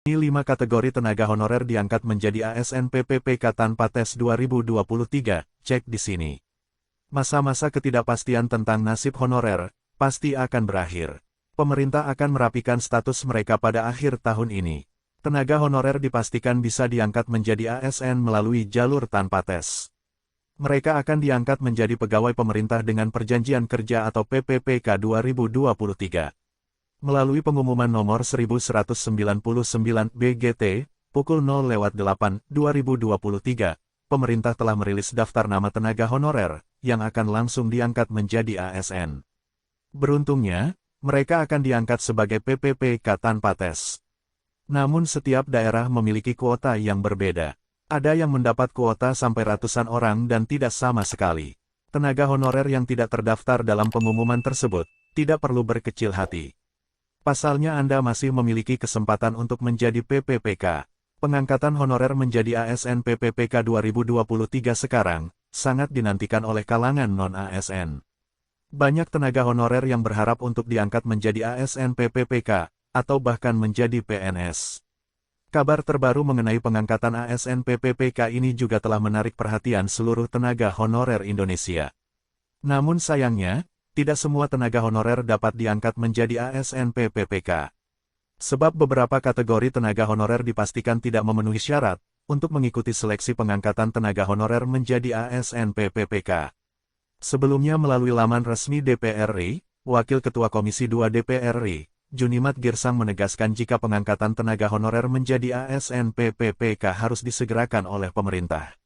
Ini 5 kategori tenaga honorer diangkat menjadi ASN PPPK tanpa tes 2023, cek di sini. Masa-masa ketidakpastian tentang nasib honorer pasti akan berakhir. Pemerintah akan merapikan status mereka pada akhir tahun ini. Tenaga honorer dipastikan bisa diangkat menjadi ASN melalui jalur tanpa tes. Mereka akan diangkat menjadi pegawai pemerintah dengan perjanjian kerja atau PPPK 2023. Melalui pengumuman nomor 1199 BGT, pukul 0:08, 2023, pemerintah telah merilis daftar nama tenaga honorer yang akan langsung diangkat menjadi ASN. Beruntungnya, mereka akan diangkat sebagai PPPK tanpa tes. Namun setiap daerah memiliki kuota yang berbeda. Ada yang mendapat kuota sampai ratusan orang dan tidak sama sekali. Tenaga honorer yang tidak terdaftar dalam pengumuman tersebut tidak perlu berkecil hati. Pasalnya Anda masih memiliki kesempatan untuk menjadi PPPK. Pengangkatan honorer menjadi ASN PPPK 2023 sekarang sangat dinantikan oleh kalangan non-ASN. Banyak tenaga honorer yang berharap untuk diangkat menjadi ASN PPPK, atau bahkan menjadi PNS. Kabar terbaru mengenai pengangkatan ASN PPPK ini juga telah menarik perhatian seluruh tenaga honorer Indonesia. Namun sayangnya, tidak semua tenaga honorer dapat diangkat menjadi ASN PPPK. Sebab beberapa kategori tenaga honorer dipastikan tidak memenuhi syarat untuk mengikuti seleksi pengangkatan tenaga honorer menjadi ASN PPPK. Sebelumnya melalui laman resmi DPR RI, Wakil Ketua Komisi 2 DPR RI, Junimat Girsang menegaskan jika pengangkatan tenaga honorer menjadi ASN PPPK harus disegerakan oleh pemerintah.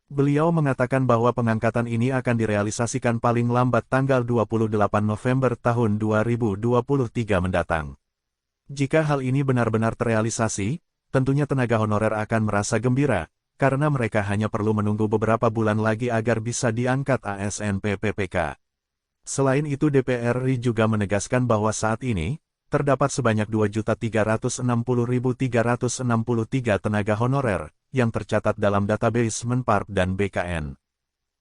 Beliau mengatakan bahwa pengangkatan ini akan direalisasikan paling lambat tanggal 28 November tahun 2023 mendatang. Jika hal ini benar-benar terrealisasi, tentunya tenaga honorer akan merasa gembira, karena mereka hanya perlu menunggu beberapa bulan lagi agar bisa diangkat ASN PPPK. Selain itu DPR RI juga menegaskan bahwa saat ini, terdapat sebanyak 2.360.363 tenaga honorer yang tercatat dalam database Menparp dan BKN.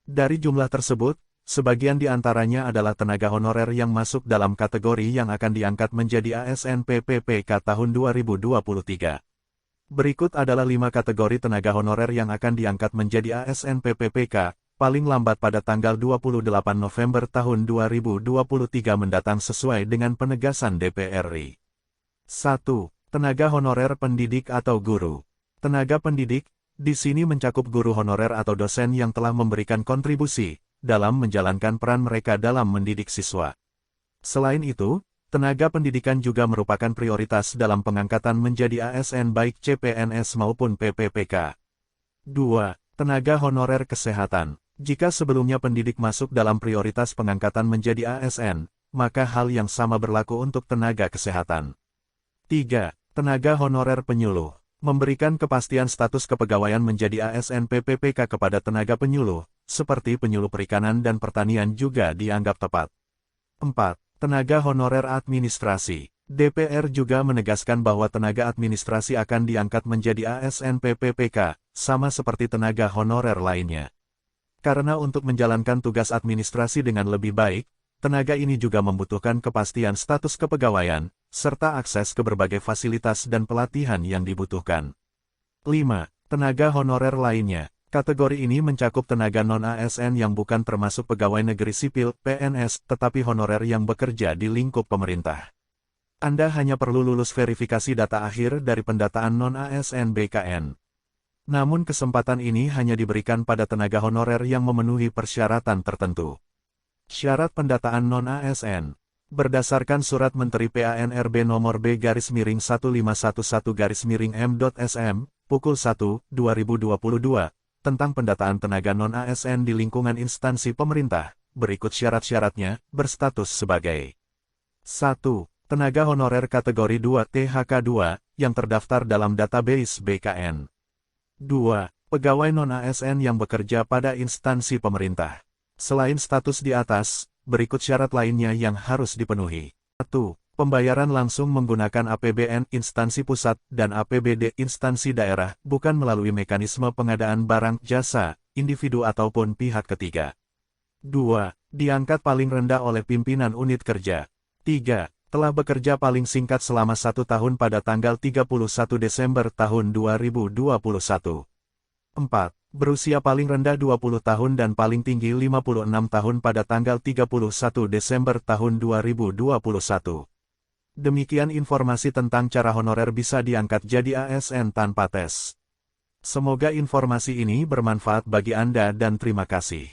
Dari jumlah tersebut, sebagian di antaranya adalah tenaga honorer yang masuk dalam kategori yang akan diangkat menjadi ASN PPPK tahun 2023. Berikut adalah 5 kategori tenaga honorer yang akan diangkat menjadi ASN PPPK, paling lambat pada tanggal 28 November tahun 2023 mendatang sesuai dengan penegasan DPR RI. 1. Tenaga honorer pendidik atau guru. Tenaga pendidik, di sini mencakup guru honorer atau dosen yang telah memberikan kontribusi dalam menjalankan peran mereka dalam mendidik siswa. Selain itu, tenaga pendidikan juga merupakan prioritas dalam pengangkatan menjadi ASN baik CPNS maupun PPPK. 2. Tenaga honorer kesehatan. Jika sebelumnya pendidik masuk dalam prioritas pengangkatan menjadi ASN, maka hal yang sama berlaku untuk tenaga kesehatan. 3. Tenaga honorer penyuluh. Memberikan kepastian status kepegawaian menjadi ASN PPPK kepada tenaga penyuluh, seperti penyuluh perikanan dan pertanian juga dianggap tepat. 4. Tenaga honorer administrasi. DPR juga menegaskan bahwa tenaga administrasi akan diangkat menjadi ASN PPPK, sama seperti tenaga honorer lainnya. Karena untuk menjalankan tugas administrasi dengan lebih baik, tenaga ini juga membutuhkan kepastian status kepegawaian, serta akses ke berbagai fasilitas dan pelatihan yang dibutuhkan. 5. Tenaga honorer lainnya. Kategori ini mencakup tenaga non-ASN yang bukan termasuk pegawai negeri sipil, PNS, tetapi honorer yang bekerja di lingkup pemerintah. Anda hanya perlu lulus verifikasi data akhir dari pendataan non-ASN BKN. Namun kesempatan ini hanya diberikan pada tenaga honorer yang memenuhi persyaratan tertentu. Syarat pendataan non-ASN. Berdasarkan Surat Menteri PANRB Nomor B-1511-M.SM, pukul 1, 2022, tentang pendataan tenaga non-ASN di lingkungan instansi pemerintah, berikut syarat-syaratnya, berstatus sebagai 1. Tenaga honorer kategori 2 THK2, yang terdaftar dalam database BKN. 2. Pegawai non-ASN yang bekerja pada instansi pemerintah. Selain status di atas, berikut syarat lainnya yang harus dipenuhi. 1. Pembayaran langsung menggunakan APBN instansi pusat dan APBD instansi daerah, bukan melalui mekanisme pengadaan barang, jasa, individu ataupun pihak ketiga. 2. Diangkat paling rendah oleh pimpinan unit kerja. 3. Telah bekerja paling singkat selama 1 tahun pada tanggal 31 Desember tahun 2021. 4. Berusia paling rendah 20 tahun dan paling tinggi 56 tahun pada tanggal 31 Desember tahun 2021. Demikian informasi tentang cara honorer bisa diangkat jadi ASN tanpa tes. Semoga informasi ini bermanfaat bagi Anda dan terima kasih.